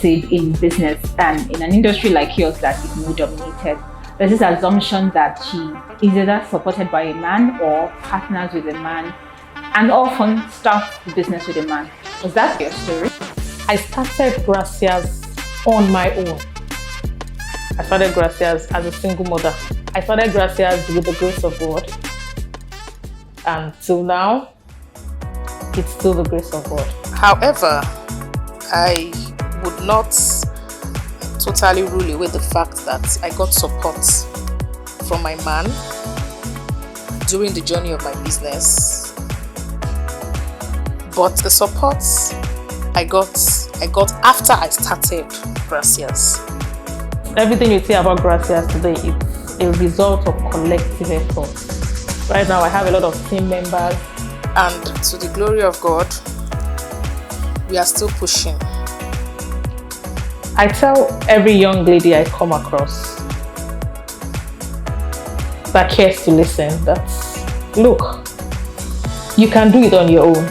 succeed in business and in an industry like yours that is more dominated, there's this assumption that she is either supported by a man or partners with a man and often starts the business with a man. Was that your story? I started Gracias on my own. I started Gracias as a single mother. I started Gracias with the grace of God. And till now, it's still the grace of God. However, I would not totally rule away the fact that I got support from my man during the journey of my business. But the support I got after I started Gracias. Everything you say about Gracias today is a result of collective effort. Right now, I have a lot of team members. And to the glory of God, we are still pushing. I tell every young lady I come across that cares to listen that, look, you can do it on your own.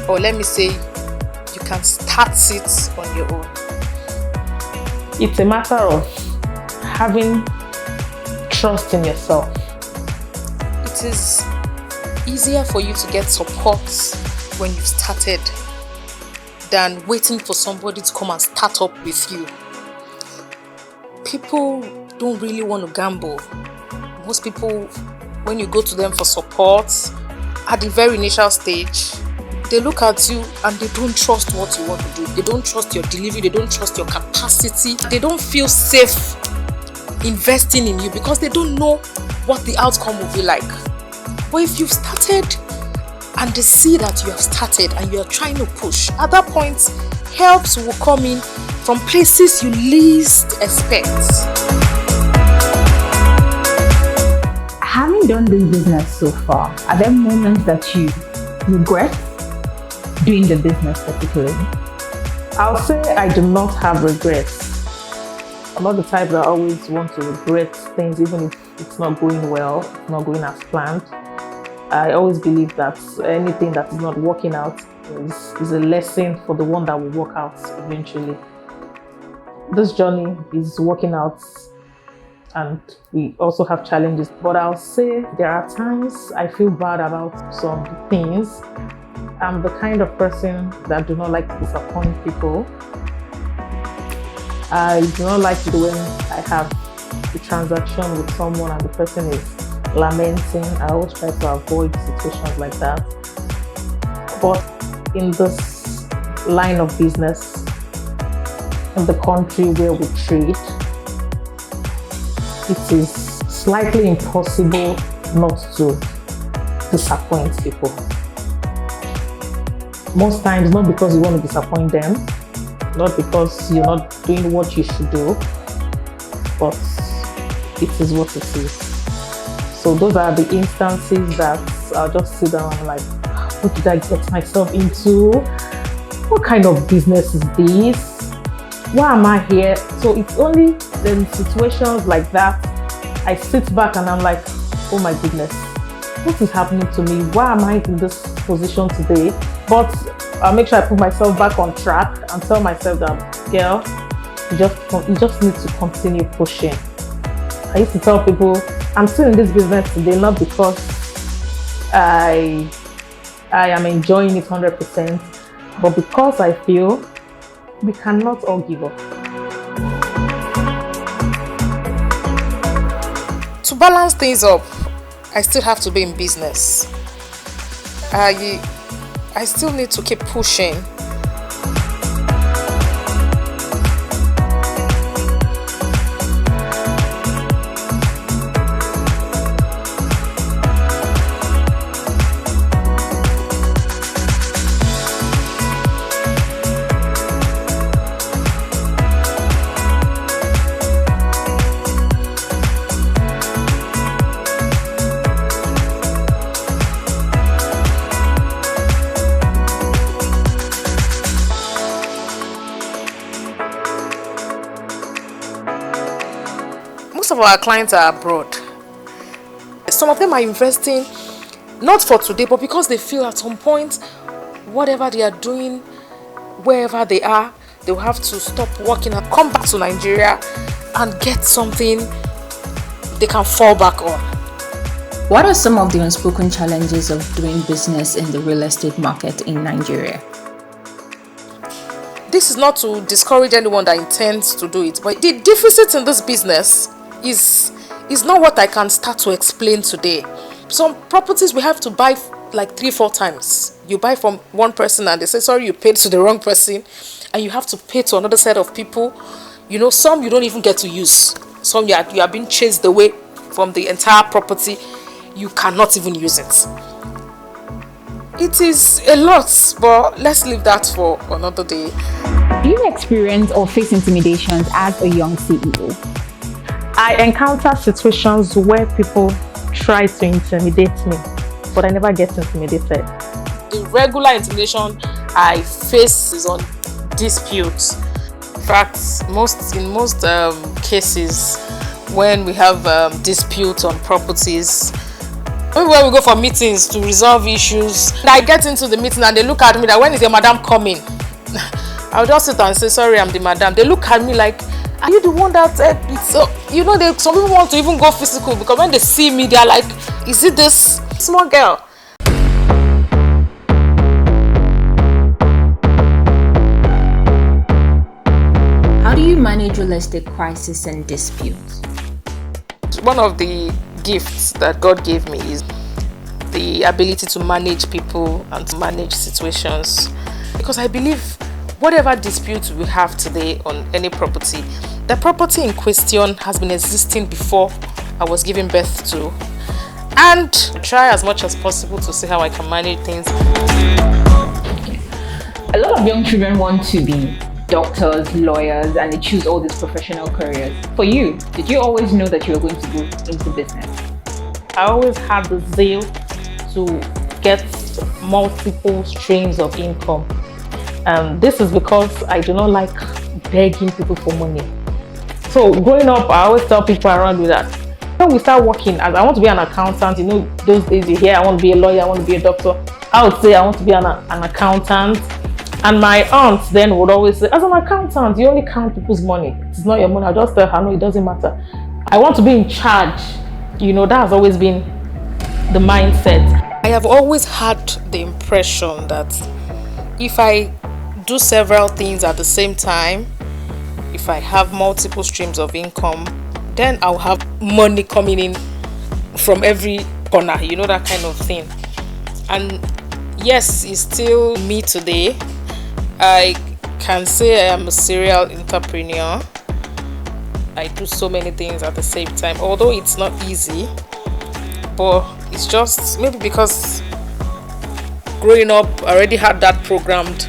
Or let me say, you can start it on your own. It's a matter of having trust in yourself. It is easier for you to get support when you've started than waiting for somebody to come and start up with you. People don't really want to gamble. Most people, when you go to them for support at the very initial stage, they look at you and they don't trust what you want to do. They don't trust your delivery. They don't trust your capacity. They don't feel safe investing in you because they don't know what the outcome will be like. But if you've started and they see that you have started and you're trying to push, at that point, helps will come in from places you least expect. Having done this business so far, are there moments that you regret doing the business particularly? I'll say I do not have regrets. I'm not the type that always want to regret things even if it's not going well, it's not going as planned. I always believe that anything that is not working out is a lesson for the one that will work out eventually. This journey is working out and we also have challenges. But I'll say there are times I feel bad about some things. I'm the kind of person that do not like to disappoint people. I do not like it when I have a transaction with someone and the person is lamenting. I always try to avoid situations like that. But in this line of business, in the country where we trade, it is slightly impossible not to disappoint people. Most times, not because you want to disappoint them, not because you're not doing what you should do, but it is what it is. So those are the instances that I'll just sit down and like, what did I get myself into? What kind of business is this? Why am I here? So it's only in situations like that, I sit back and I'm like, oh my goodness, what is happening to me? Why am I in this position today? But I'll make sure I put myself back on track and tell myself that, girl, you just need to continue pushing. I used to tell people, I'm still in this business today, not because I am enjoying it 100%, but because I feel we cannot all give up. To balance things up, I still have to be in business. I still need to keep pushing. Most of our clients are abroad. Some of them are investing not for today, but because they feel at some point, whatever they are doing, wherever they are, They'll have to stop working and come back to Nigeria and get something they can fall back on. What are some of the unspoken challenges of doing business in the real estate market in Nigeria? This is not to discourage anyone that intends to do it, but the deficit in this business is not what I can start to explain today. Some properties we have to buy like 3-4 times. You buy from one person and they say, sorry, you paid to the wrong person, and you have to pay to another set of people. You know, some you don't even get to use. Some you are being chased away from the entire property. You cannot even use it. It is a lot, but let's leave that for another day. Do you experience or face intimidations as a young CEO? I encounter situations where people try to intimidate me, but I never get intimidated. The regular intimidation I face is on disputes. In fact, in most cases, when we have disputes on properties, maybe when we go for meetings to resolve issues, I get into the meeting and they look at me like, when is your madam coming? I'll just sit and say, sorry, I'm the madam. They look at me like, are you the one that so you know, some people want to even go physical, because when they see me, they're like, is it this small girl? How do you manage real estate crisis and disputes? One of the gifts that God gave me is the ability to manage people and to manage situations, because I believe whatever dispute we have today on any property, the property in question has been existing before I was giving birth to, and try as much as possible to see how I can manage things. A lot of young children want to be doctors, lawyers, and they choose all these professional careers. For you, did you always know that you were going to go into business? I always had the zeal to get multiple streams of income. This is because I do not like begging people for money. So growing up, I always tell people around me that when we start working, as I want to be an accountant, you know, those days you hear I want to be a lawyer, I want to be a doctor. I would say I want to be an accountant. And my aunt then would always say, as an accountant, you only count people's money. It's not your money. I'll just tell her, no, it doesn't matter. I want to be in charge. You know, that has always been the mindset. I have always had the impression that if I do several things at the same time, if I have multiple streams of income, then I'll have money coming in from every corner, you know, that kind of thing. And yes, it's still me today. I can say I am a serial entrepreneur. I do so many things at the same time, although it's not easy, but it's just maybe because growing up I already had that programmed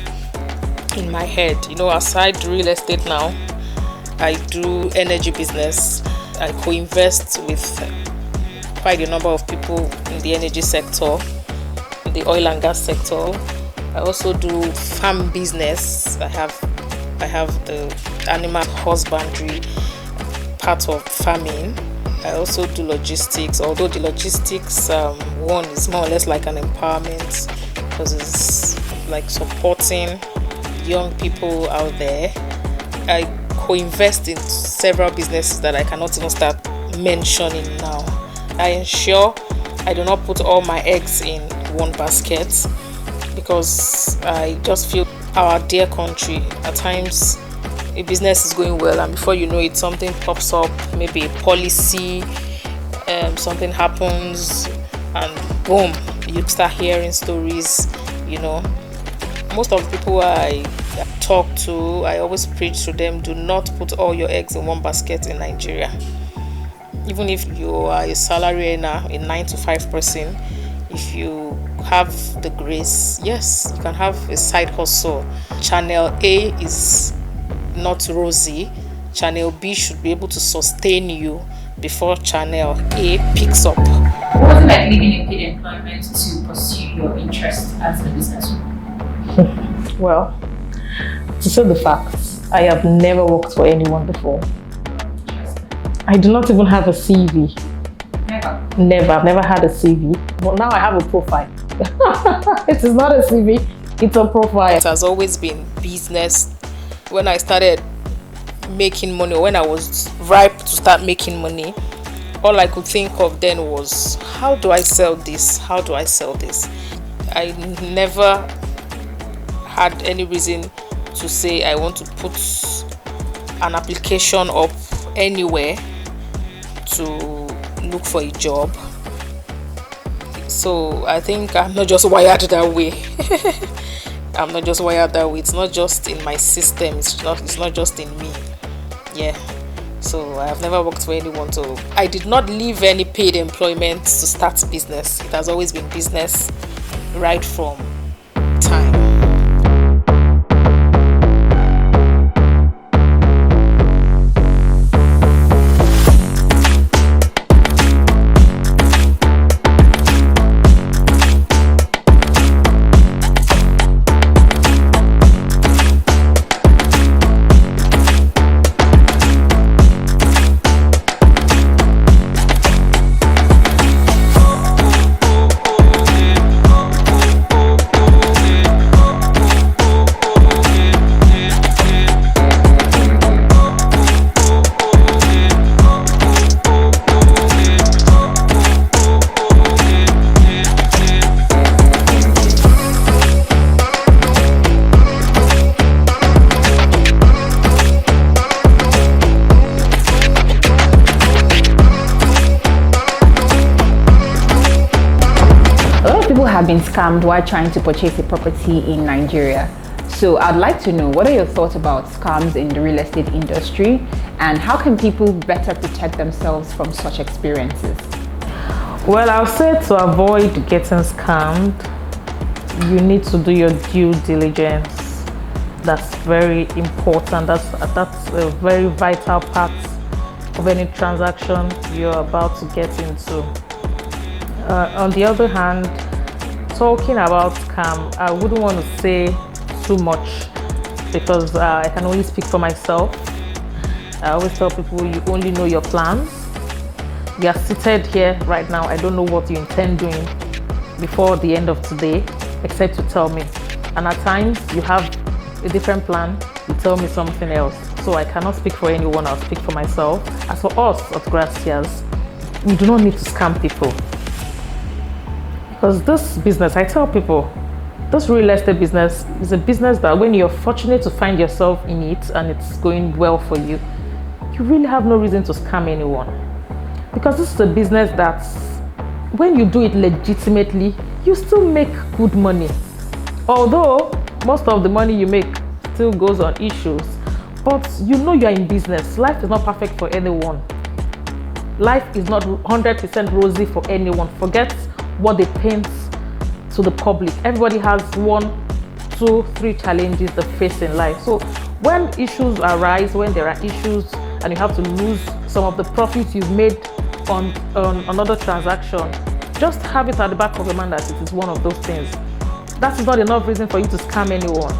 in my head. You know, aside real estate now, I do energy business. I co-invest with quite a number of people in the energy sector, in the oil and gas sector. I also do farm business. I have the animal husbandry part of farming. I also do logistics, although the logistics one is more or less like an empowerment, because it's like supporting young people out there. I co-invest in several businesses that I cannot even start mentioning now. I ensure I do not put all my eggs in one basket, because I just feel our dear country, at times a business is going well and before you know it, something pops up, maybe a policy, something happens, and boom, you start hearing stories. You know, most of the people I talk to, I always preach to them, do not put all your eggs in one basket in Nigeria. Even if you are a salary earner, a 9-to-5 person, if you have the grace, yes, you can have a side hustle. Channel A is not rosy. Channel B should be able to sustain you before Channel A picks up. What was it like living in paid employment to pursue your interest as a businesswoman? Well, to say the facts, I have never worked for anyone before. I do not even have a CV. Never. I've never had a CV. But now I have a profile. It is not a CV, it's a profile. It has always been business when I started making money, or when I was ripe to start making money, all I could think of then was, how do I sell this? How do I sell this? I never had any reason to say I want to put an application up anywhere to look for a job. So I think I'm not just wired that way. I'm not just wired that way. It's not just in my system. It's not just in me. Yeah. So I have never worked for anyone. So I did not leave any paid employment to start business. It has always been business right from time. Have been scammed while trying to purchase a property in Nigeria. So I'd like to know, what are your thoughts about scams in the real estate industry, and how can people better protect themselves from such experiences? Well, I'll say to avoid getting scammed, you need to do your due diligence. That's very important. That's a very vital part of any transaction you're about to get into. On the other hand, talking about scam, I wouldn't want to say too much because I can only speak for myself. I always tell people, you only know your plans. You are seated here right now. I don't know what you intend doing before the end of today, except to tell me. And at times you have a different plan, you tell me something else. So I cannot speak for anyone, I'll speak for myself. As for us at Gracias, we do not need to scam people. Because this business, I tell people, this real estate business is a business that when you're fortunate to find yourself in it and it's going well for you, you really have no reason to scam anyone. Because this is a business that when you do it legitimately, you still make good money. Although most of the money you make still goes on issues, but you know you're in business. Life is not perfect for anyone. Life is not 100% rosy for anyone. Forget what they paint to the public. Everybody has 1, 2, 3 challenges they face in life. So when issues arise, when there are issues and you have to lose some of the profits you've made on another transaction, just have it at the back of your mind that it is one of those things. That is not enough reason for you to scam anyone.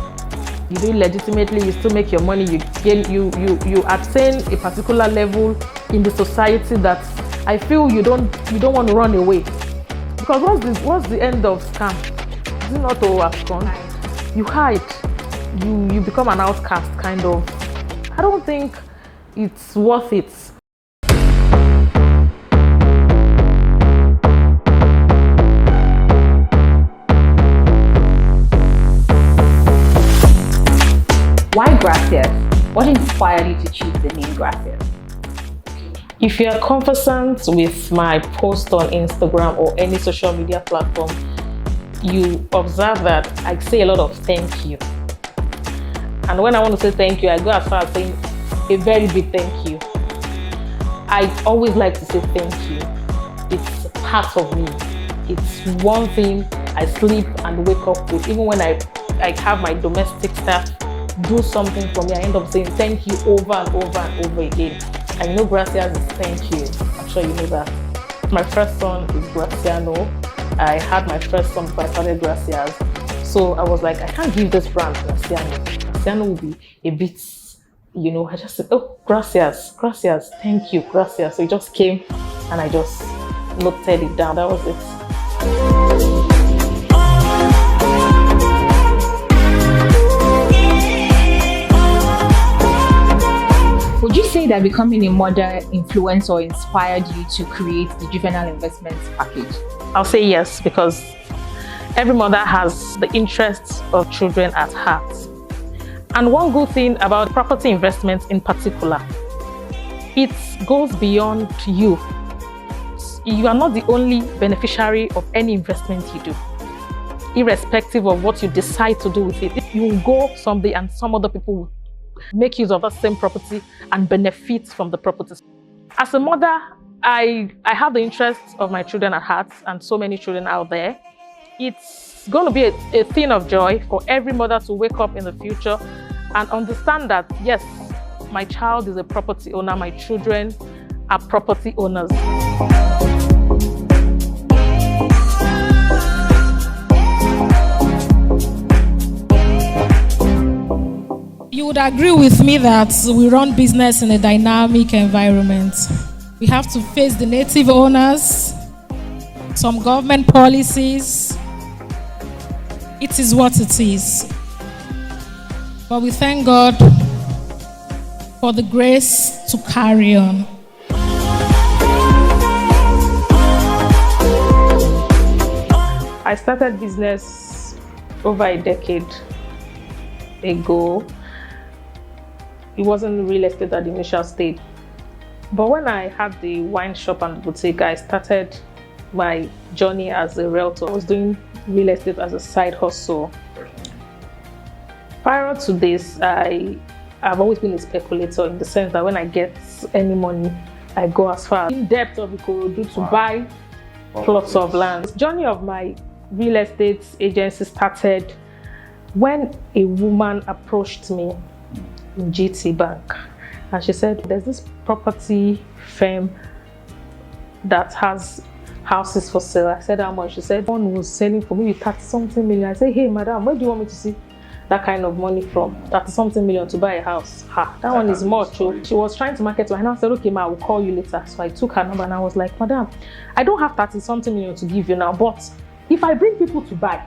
You do it legitimately, you still make your money, you attain a particular level in the society that I feel you don't want to run away. Because what's the end of scam? Is it not to abscond? You hide. You become an outcast, kind of. I don't think it's worth it. Why Gracias? What inspired you to choose the name Gracias? If you are conversant with my post on Instagram or any social media platform, you observe that I say a lot of thank you. And when I want to say thank you, I go as far as saying a very big thank you. I always like to say thank you. It's part of me. It's one thing I sleep and wake up with. Even when I have my domestic staff do something for me, I end up saying thank you over and over and over again. And you know Gracias is thank you. I'm sure you know that. My first son is Graciano. I had my first son before I started Gracias. So I was like, I can't give this brand Graciano. Graciano will be a bit, I just said, oh, Gracias, thank you, Gracias. So it just came and I just noted it down. That was it. say that becoming a mother influenced or inspired you to create the juvenile investments package? I'll say yes, because every mother has the interests of children at heart. And one good thing about property investments in particular, it goes beyond you. You are not the only beneficiary of any investment you do. Irrespective of what you decide to do with it, you will go someday and some other people will make use of that same property and benefit from the property. As a mother, I have the interests of my children at heart, and so many children out there. It's going to be a thing of joy for every mother to wake up in the future and understand that, yes, my child is a property owner, my children are property owners. You would agree with me that we run business in a dynamic environment. We have to face the native owners, some government policies. It is what it is. But we thank God for the grace to carry on. I started business over a decade ago. It wasn't real estate at the initial stage. But when I had the wine shop and the boutique, I started my journey as a realtor. I was doing real estate as a side hustle. Prior to this, I've always been a speculator in the sense that when I get any money, I go as far in depth of Ikorodu to buy plots of land. The journey of my real estate agency started when a woman approached me in GT Bank, and she said, there's this property firm that has houses for sale. I said, how much? She said, one was selling for maybe 30-something million. I said, hey madam, where do you want me to see that kind of money from? 30-something million to buy a house? That one is much. So she was trying to market to her, and I said, okay ma, I will call you later. So I took her number and I was like, madam, I don't have 30-something million to give you now, but if I bring people to buy,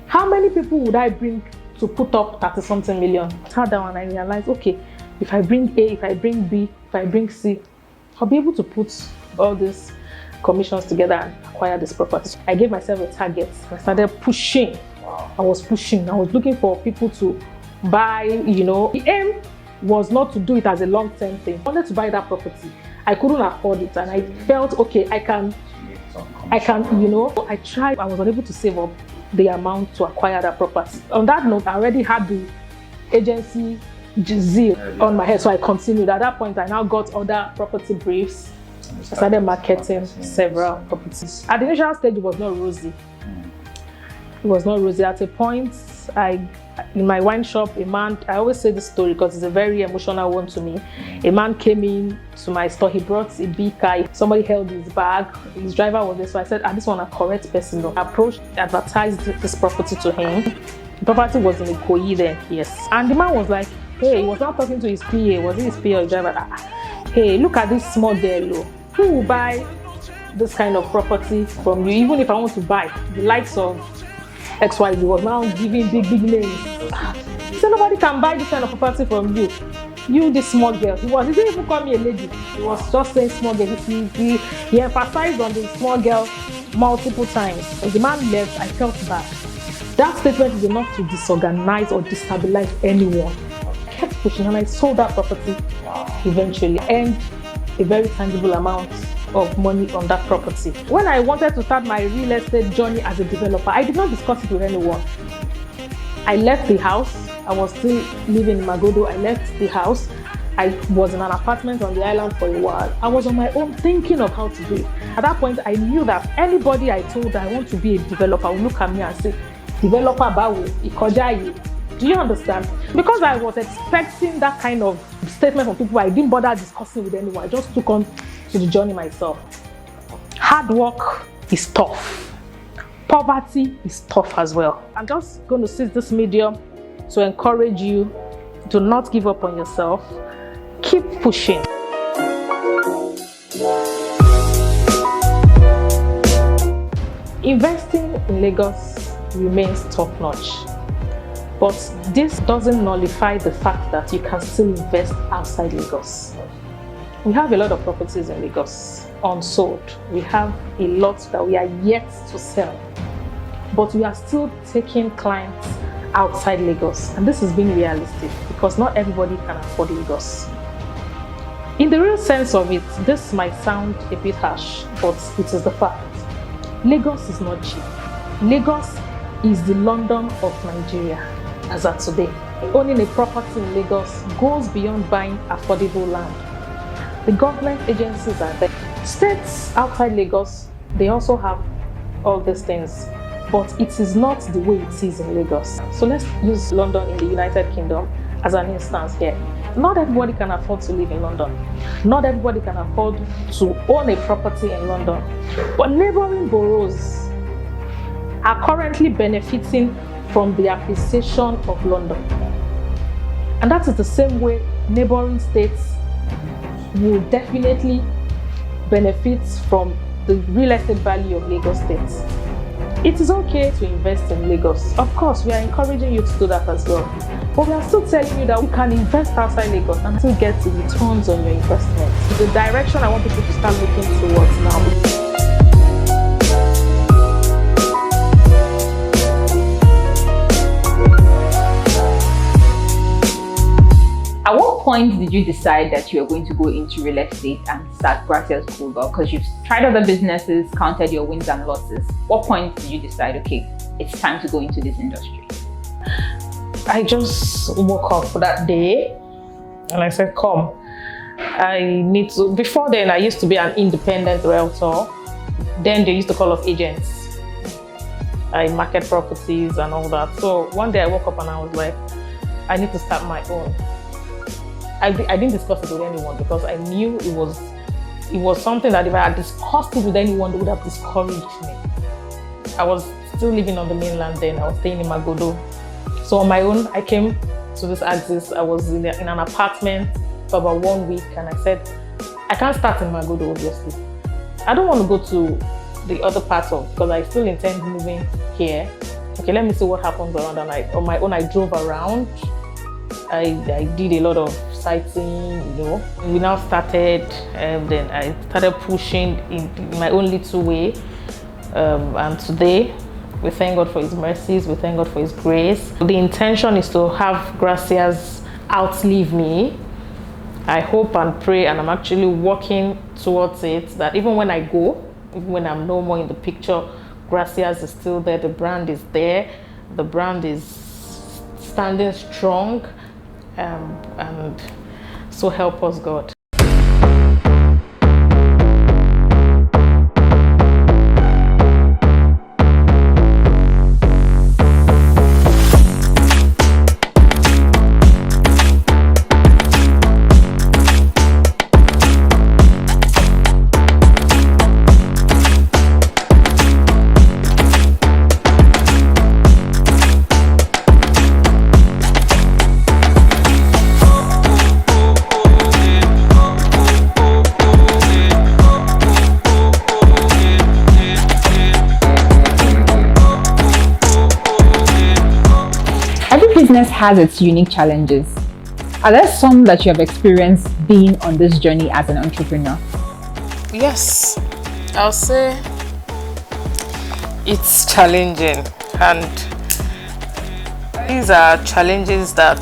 how many people would I bring to put up 30-something million? I had that one, I realized, okay, if I bring A, if I bring B, if I bring C, I'll be able to put all these commissions together and acquire this property. I gave myself a target. I started pushing. I was looking for people to buy, The aim was not to do it as a long-term thing. I wanted to buy that property. I couldn't afford it, and I felt, okay, I can, I tried. I was unable to save up the amount to acquire that property. On that note, I already had the agency zeal on my head, so I continued. At that point, I now got other property briefs. I started marketing several properties. At the initial stage, it was not rosy. It was not rosy. At a point, in my wine shop, a man, I always say this story because it's a very emotional one to me. A man came in to my store. He brought a big car. Somebody held his bag. His driver was there. So I said, this one a correct person. I approached, advertised this property to him. The property was in Ikoyi then, yes. And the man was like, hey, he was not talking to his PA. Was it his PA or his driver? Hey, look at this small girl. Who will buy this kind of property from you? Even if I want to buy the likes of XYZ, was now giving big names. So nobody can buy this kind of property from you. You, this small girl. He didn't even call me a lady. He was just saying small girl. He emphasized on the small girl multiple times. When the man left, I felt bad. That statement is enough to disorganize or destabilize anyone. I kept pushing and I sold that property eventually, and a very tangible amount of money on that property. When I wanted to start my real estate journey as a developer, I did not discuss it with anyone. I left the house. I was still living in Magodo. I left the house. I was in an apartment on the island for a while. I was on my own thinking of how to do it. At that point, I knew that anybody I told that I want to be a developer would look at me and say, developer bawo, ikojaye. Do you understand? Because I was expecting that kind of statement from people, I didn't bother discussing with anyone. I just took on to the journey myself. Hard work is tough. Poverty is tough as well. I'm just going to seize this medium to encourage you to not give up on yourself. Keep pushing. Investing in Lagos remains top-notch. But this doesn't nullify the fact that you can still invest outside Lagos. We have a lot of properties in Lagos unsold. We have a lot that we are yet to sell. But we are still taking clients outside Lagos. And this is being realistic because not everybody can afford Lagos. In the real sense of it, this might sound a bit harsh, but it is the fact. Lagos is not cheap. Lagos is the London of Nigeria as of today. Owning a property in Lagos goes beyond buying affordable land. The government agencies are there. States outside Lagos, they also have all these things, but it is not the way it is in Lagos. So let's use London in the United Kingdom as an instance here. Not everybody can afford to live in London. Not everybody can afford to own a property in London. But neighboring boroughs are currently benefiting from the appreciation of London. And that is the same way neighboring states will definitely benefit from the real estate value of Lagos State. It is okay to invest in Lagos. Of course, we are encouraging you to do that as well. But we are still telling you that we can invest outside Lagos and still get the returns on your investment. It's the direction I want people to start looking towards now. At what point did you decide that you were going to go into real estate and start Gracias Google? Because you've tried other businesses, counted your wins and losses. What point did you decide, okay, it's time to go into this industry? I just woke up that day and I said, come, I need to. Before then, I used to be an independent realtor. Then they used to call us agents. I market properties and all that. So one day I woke up and I was like, I need to start my own. I didn't discuss it with anyone because I knew it was something that if I had discussed it with anyone, they would have discouraged me. I was still living on the mainland then. I was staying in Magodo. So on my own, I came to this axis. I was in an apartment for about 1 week and I said, I can't start in Magodo, obviously. I don't want to go to the other parts because I still intend moving here. Okay, let me see what happens around. And on my own, I drove around. I did a lot of sightseeing, We now started, then I started pushing in my own little way. And today, we thank God for His mercies, we thank God for His grace. The intention is to have Gracias outlive me. I hope and pray, and I'm actually working towards it, that even when I go, even when I'm no more in the picture, Gracias is still there, the brand is there, the brand is standing strong. And so help us God. Business has its unique challenges. Are there some that you have experienced being on this journey as an entrepreneur? Yes, I'll say it's challenging, and these are challenges that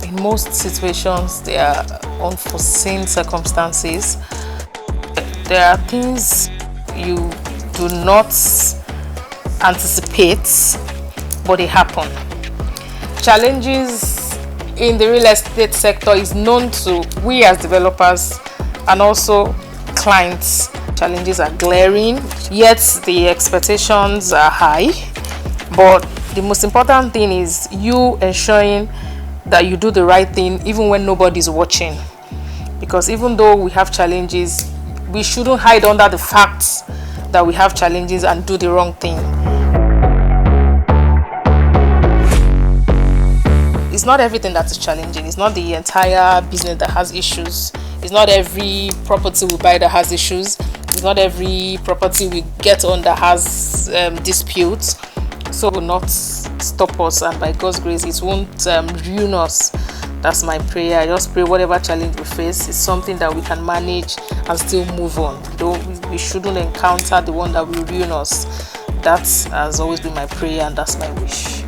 in most situations they are unforeseen circumstances. There are things you do not anticipate, but they happen. Challenges in the real estate sector is known to we as developers and also clients. Challenges are glaring, yet the expectations are high. But the most important thing is you ensuring that you do the right thing even when nobody's watching. Because even though we have challenges, we shouldn't hide under the facts that we have challenges and do the wrong thing. It's not everything that is challenging. It's not the entire business that has issues. It's not every property we buy that has issues. It's not every property we get on that has disputes. So it will not stop us, and by God's grace, it won't ruin us. That's my prayer. I just pray whatever challenge we face is something that we can manage and still move on. Though we shouldn't encounter the one that will ruin us. That has always been my prayer, and that's my wish.